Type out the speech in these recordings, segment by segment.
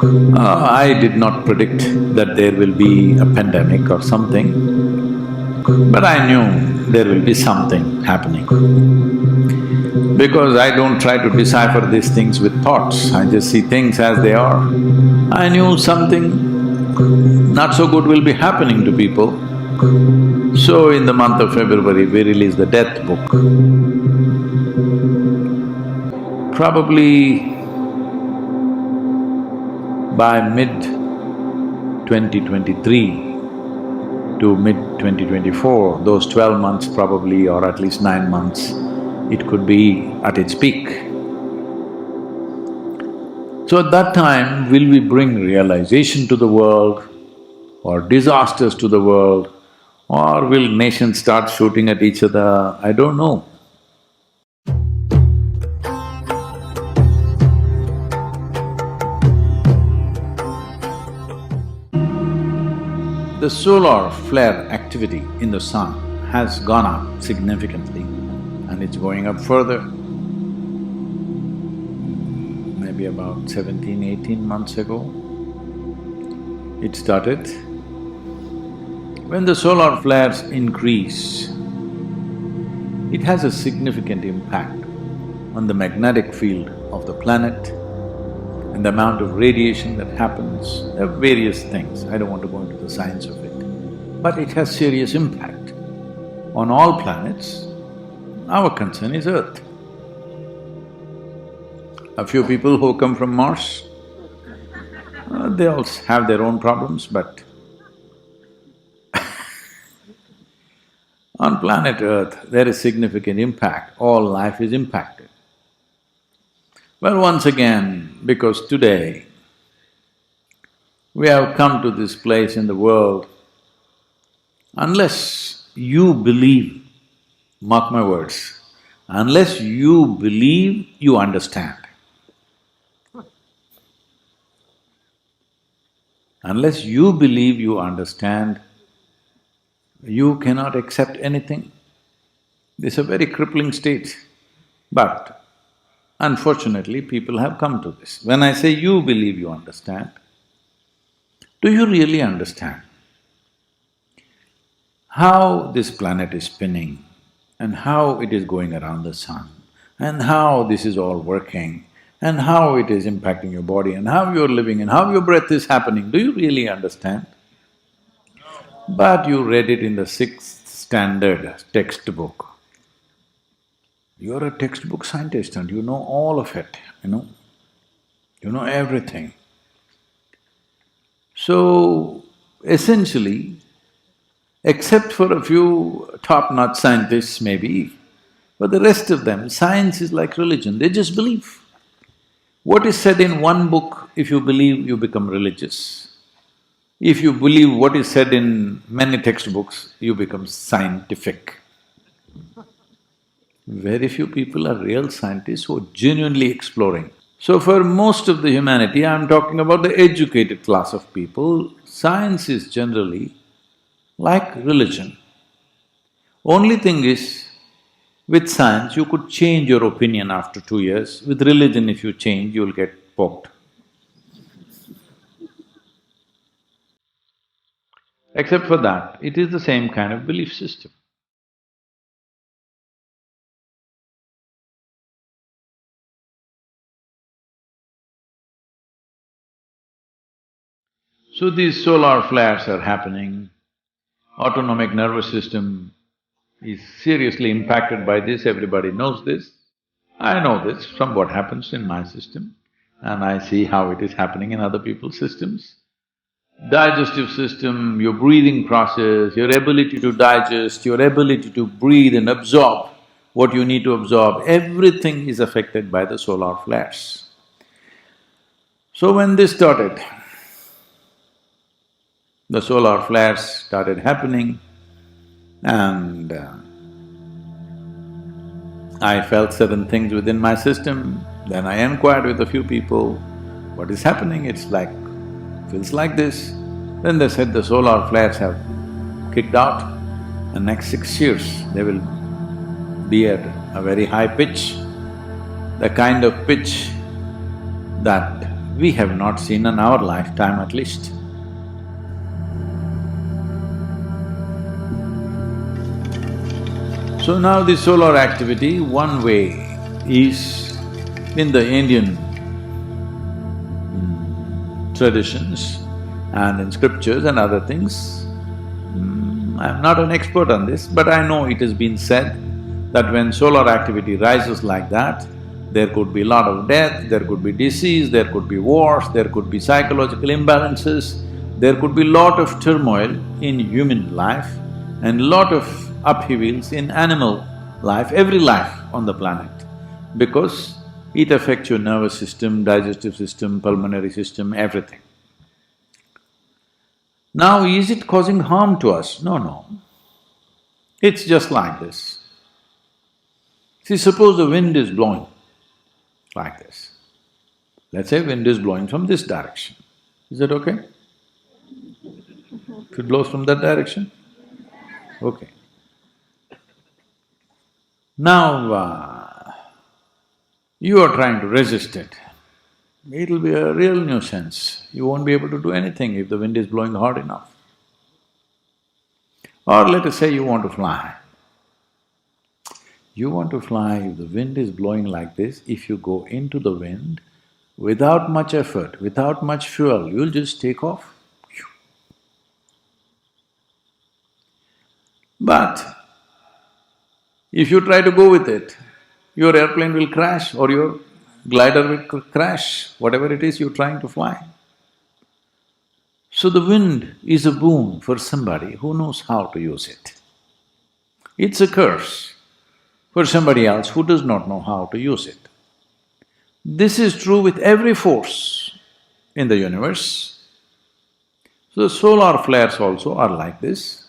I did not predict that there will be a pandemic or something, but I knew there will be something happening. Because I don't try to decipher these things with thoughts, I just see things as they are. I knew something not so good will be happening to people. So in the month of February, we released the death book. Probably by mid-2023 to mid-2024, those 12 months probably, or at least 9 months, it could be at its peak. So at that time, will we bring realization to the world or disasters to the world, or will nations start shooting at each other? I don't know. The solar flare activity in the sun has gone up significantly and it's going up further. Maybe about 17, 18 months ago, it started. When the solar flares increase, it has a significant impact on the magnetic field of the planet and the amount of radiation that happens. There are various things, I don't want to go into the science of it, but it has serious impact on all planets. Our concern is Earth. A few people who come from Mars, they also have their own problems, but on planet Earth, there is significant impact, all life is impacted. Well, once again, because today we have come to this place in the world, unless you believe, mark my words, unless you believe, you understand. Unless you believe, you understand, you cannot accept anything. This is a very crippling state, but unfortunately, people have come to this. When I say you believe, you understand, do you really understand how this planet is spinning and how it is going around the sun and how this is all working and how it is impacting your body and how you're living and how your breath is happening? Do you really understand? But you read it in the sixth standard textbook. You're a textbook scientist and you know all of it, you know everything. So, essentially, except for a few top-notch scientists maybe, but the rest of them, science is like religion, they just believe. What is said in one book, if you believe, you become religious. If you believe what is said in many textbooks, you become scientific. Very few people are real scientists who are genuinely exploring. So for most of the humanity, I'm talking about the educated class of people, science is generally like religion. Only thing is, with science, you could change your opinion after 2 years. With religion, if you change, you'll get poked. Except for that, it is the same kind of belief system. So these solar flares are happening, autonomic nervous system is seriously impacted by this, everybody knows this. I know this from what happens in my system and I see how it is happening in other people's systems. Digestive system, your breathing process, your ability to digest, your ability to breathe and absorb what you need to absorb, everything is affected by the solar flares. So when this started, the solar flares started happening and I felt certain things within my system. Then I inquired with a few people, what is happening? It's like… feels like this. Then they said the solar flares have kicked out and next 6 years they will be at a very high pitch, the kind of pitch that we have not seen in our lifetime at least. So now the solar activity, one way is in the Indian traditions and in scriptures and other things. I'm not an expert on this, but I know it has been said that when solar activity rises like that, there could be a lot of death, there could be disease, there could be wars, there could be psychological imbalances, there could be lot of turmoil in human life and lot of upheavals in animal life, every life on the planet, because it affects your nervous system, digestive system, pulmonary system, everything. Now, is it causing harm to us? No, no. It's just like this. See, suppose the wind is blowing like this. Let's say wind is blowing from this direction. Is that okay? If it blows from that direction? Okay. Now, you are trying to resist it. It'll be a real nuisance. You won't be able to do anything if the wind is blowing hard enough. Or let us say you want to fly. You want to fly, if the wind is blowing like this, if you go into the wind, without much effort, without much fuel, you'll just take off. But if you try to go with it, your airplane will crash or your glider will crash, whatever it is you're trying to fly. So the wind is a boon for somebody who knows how to use it. It's a curse for somebody else who does not know how to use it. This is true with every force in the universe. So the solar flares also are like this.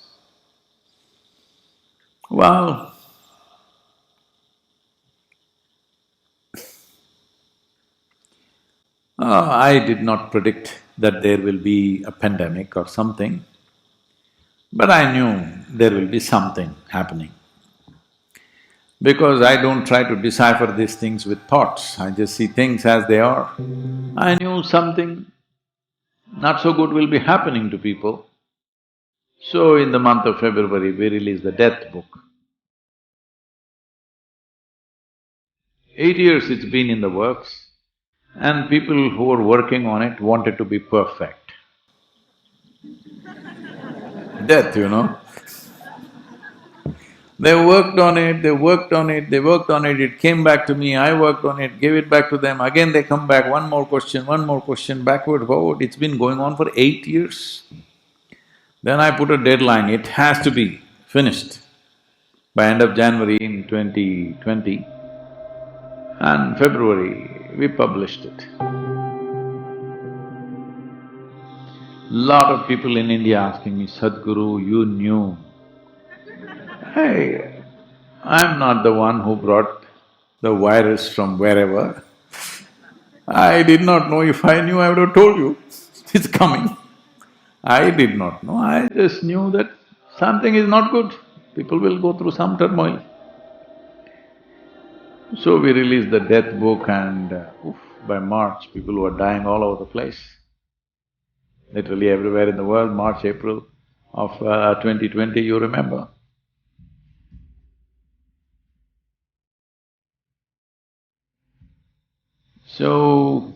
Well, I did not predict that there will be a pandemic or something, but I knew there will be something happening. Because I don't try to decipher these things with thoughts, I just see things as they are. I knew something not so good will be happening to people. So in the month of February, we released the death book. 8 years it's been in the works, and people who were working on it wanted to be perfect. Death, you know. They worked on it, they worked on it, they worked on it, it came back to me, I worked on it, gave it back to them, again they come back, one more question, backward, forward, it's been going on for 8 years. Then I put a deadline, it has to be finished by end of January in 2020, and February we published it. Lot of people in India asking me, Sadhguru, you knew. Hey, I'm not the one who brought the virus from wherever. I did not know. If I knew, I would have told you, it's coming. I did not know, I just knew that something is not good. People will go through some turmoil. So we released the death book and by March, people were dying all over the place. Literally everywhere in the world, March, April of 2020, you remember. So,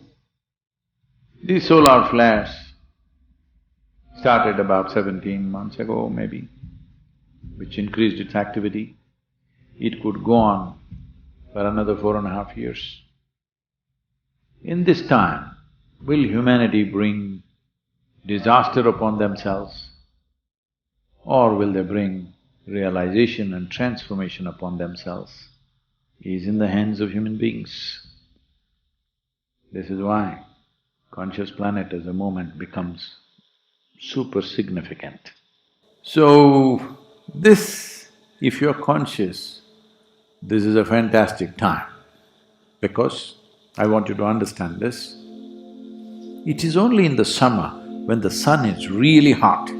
these solar flares started about 17 months ago maybe, which increased its activity. It could go on for another 4.5 years. In this time, will humanity bring disaster upon themselves, or will they bring realization and transformation upon themselves? Is in the hands of human beings. This is why conscious planet as a movement becomes super significant. So, this, if you're conscious, this is a fantastic time, because I want you to understand this. It is only in the summer when the sun is really hot,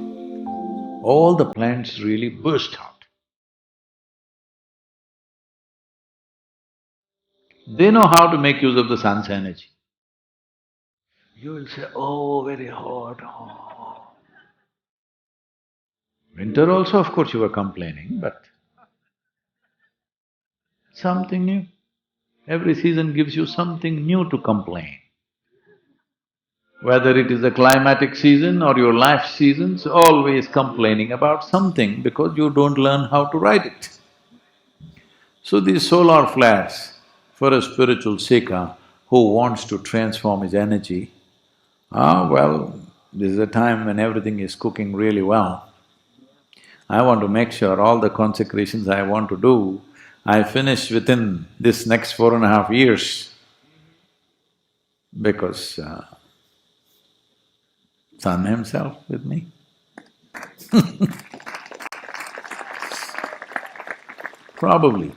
all the plants really burst out. They know how to make use of the sun's energy. You will say, oh, very hot, oh. Winter also, of course, you were complaining, but something new. Every season gives you something new to complain. Whether it is the climatic season or your life seasons, always complaining about something because you don't learn how to ride it. So these solar flares, for a spiritual seeker who wants to transform his energy, well, this is a time when everything is cooking really well. I want to make sure all the consecrations I want to do, I finish within this next 4.5 years because Sun himself with me. Probably,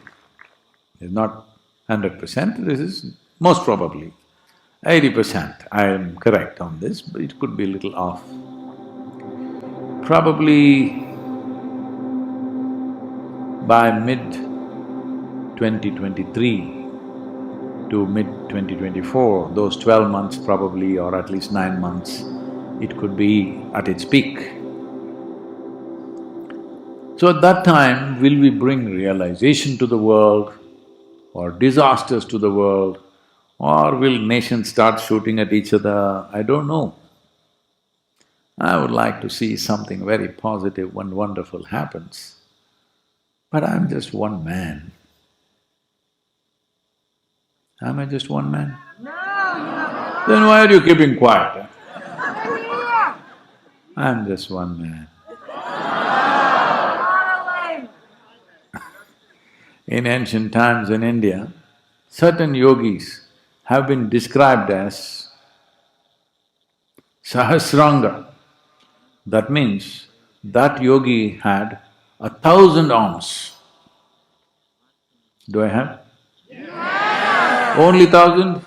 it's not 100%, this is most probably 80%. I am correct on this, but it could be a little off. Probably by mid-2023 to mid-2024, those 12 months probably, or at least 9 months, it could be at its peak. So at that time, will we bring realization to the world or disasters to the world, or will nations start shooting at each other? I don't know. I would like to see something very positive and wonderful happens. But I'm just one man. Am I just one man? No, then why are you keeping quiet? I'm just one man. In ancient times in India, certain yogis have been described as Sahasranga. That means that yogi had 1,000 arms. Do I have? Yeah. Only 1,000?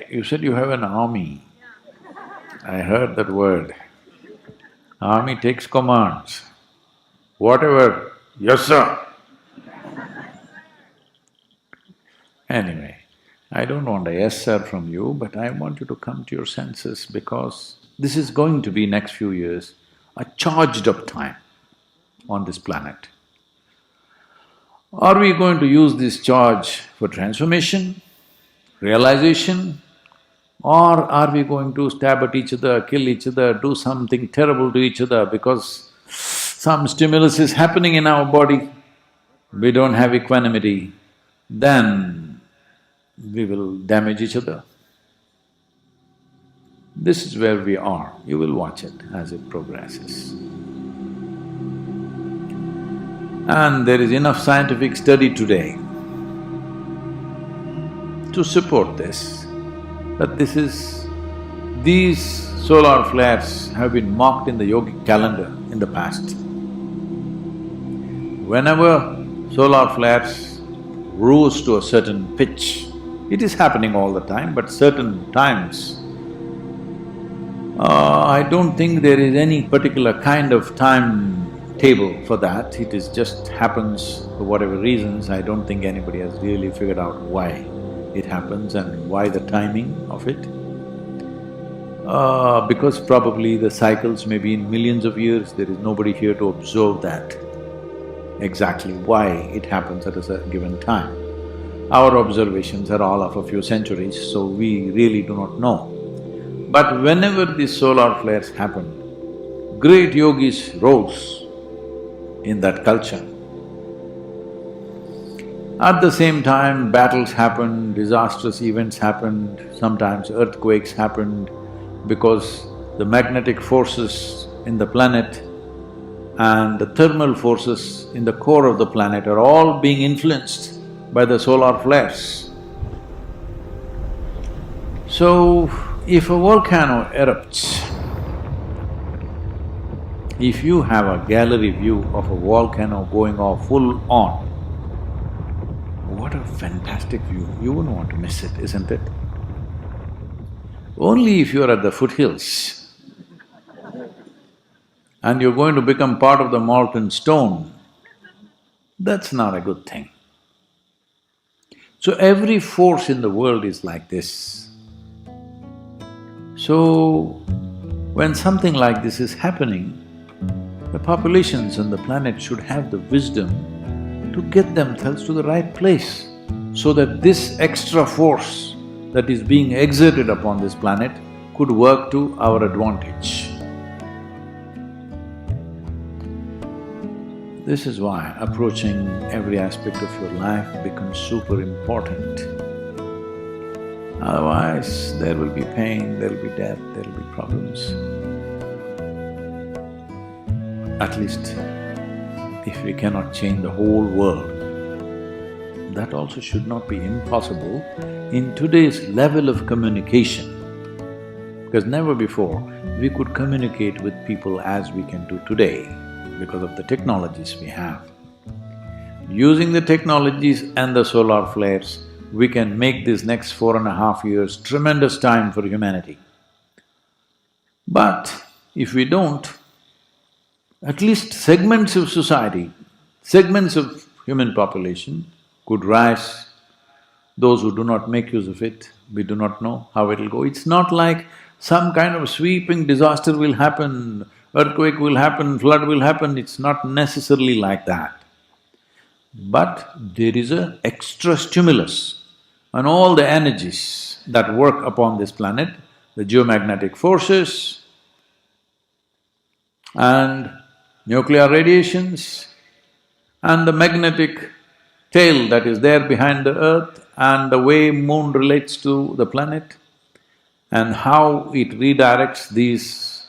You said you have an army. I heard that word. Army takes commands. Whatever, yes sir. Anyway, I don't want a yes sir from you, but I want you to come to your senses because this is going to be next few years a charged up time on this planet. Are we going to use this charge for transformation, realization, or are we going to stab at each other, kill each other, do something terrible to each other because some stimulus is happening in our body, we don't have equanimity, then we will damage each other. This is where we are, you will watch it as it progresses. And there is enough scientific study today to support this, that these solar flares have been marked in the yogic calendar in the past. Whenever solar flares rose to a certain pitch, it is happening all the time, but certain times, I don't think there is any particular kind of timetable for that, it is just happens for whatever reasons. I don't think anybody has really figured out why it happens and why the timing of it. Because probably the cycles may be in millions of years, there is nobody here to observe that, exactly why it happens at a given time. Our observations are all of a few centuries, so we really do not know. But whenever these solar flares happened, great yogis rose in that culture. At the same time, battles happened, disastrous events happened, sometimes earthquakes happened because the magnetic forces in the planet and the thermal forces in the core of the planet are all being influenced by the solar flares. So, if a volcano erupts, if you have a gallery view of a volcano going off full on, what a fantastic view, you wouldn't want to miss it, isn't it? Only if you're at the foothills and you're going to become part of the molten stone, that's not a good thing. So every force in the world is like this. So, when something like this is happening, the populations on the planet should have the wisdom to get themselves to the right place, so that this extra force that is being exerted upon this planet could work to our advantage. This is why approaching every aspect of your life becomes super important. Otherwise, there will be pain, there will be death, there will be problems. At least, if we cannot change the whole world, that also should not be impossible in today's level of communication. Because never before we could communicate with people as we can do today because of the technologies we have. Using the technologies and the solar flares, we can make this next 4.5 years tremendous time for humanity. But if we don't, at least segments of society, segments of human population could rise. Those who do not make use of it, we do not know how it'll go. It's not like some kind of sweeping disaster will happen, earthquake will happen, flood will happen, it's not necessarily like that. But there is an extra stimulus on all the energies that work upon this planet, the geomagnetic forces and nuclear radiations and the magnetic tail that is there behind the earth and the way moon relates to the planet and how it redirects these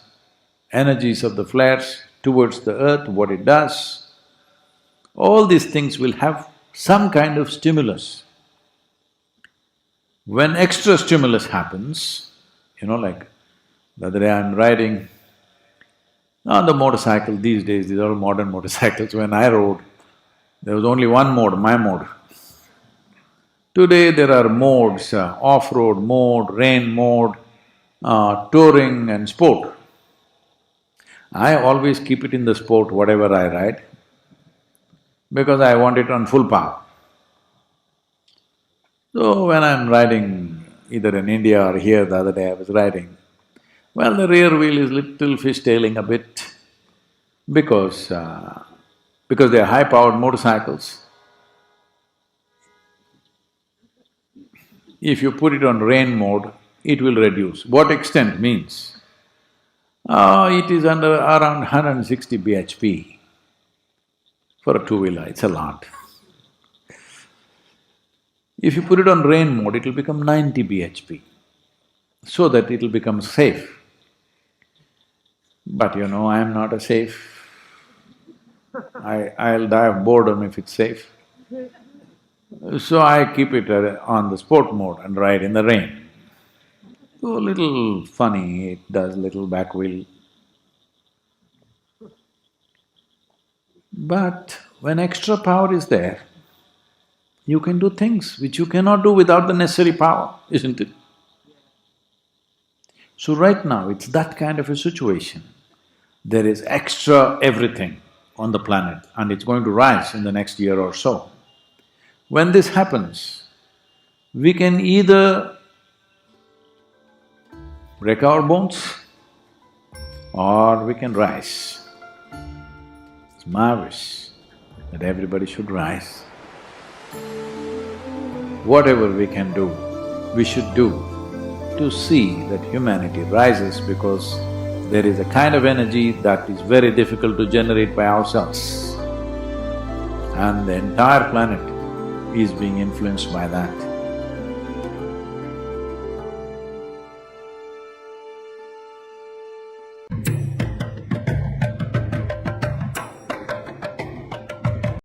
energies of the flares towards the earth, what it does. All these things will have some kind of stimulus. When extra stimulus happens, like the other day I'm riding on the motorcycle, these days these are all modern motorcycles. When I rode, there was only one mode, my mode. Today there are modes, off-road mode, rain mode, touring and sport. I always keep it in the sport, whatever I ride, because I want it on full power. So when I'm riding either in India or here, the other day I was riding, well, the rear wheel is little fishtailing a bit because they are high-powered motorcycles. If you put it on rain mode, it will reduce. What extent means? It is under around 160 bhp. For a two-wheeler, it's a lot. If you put it on rain mode, it will become 90 bhp, so that it will become safe. But I am not a safe. I'll die of boredom if it's safe. So I keep it on the sport mode and ride in the rain. So a little funny, it does little back wheel. But when extra power is there, you can do things which you cannot do without the necessary power, isn't it? So right now, it's that kind of a situation. There is extra everything on the planet and it's going to rise in the next year or so. When this happens, we can either break our bones or we can rise. It's marvelous that everybody should rise. Whatever we can do, we should do to see that humanity rises, because there is a kind of energy that is very difficult to generate by ourselves. And the entire planet is being influenced by that.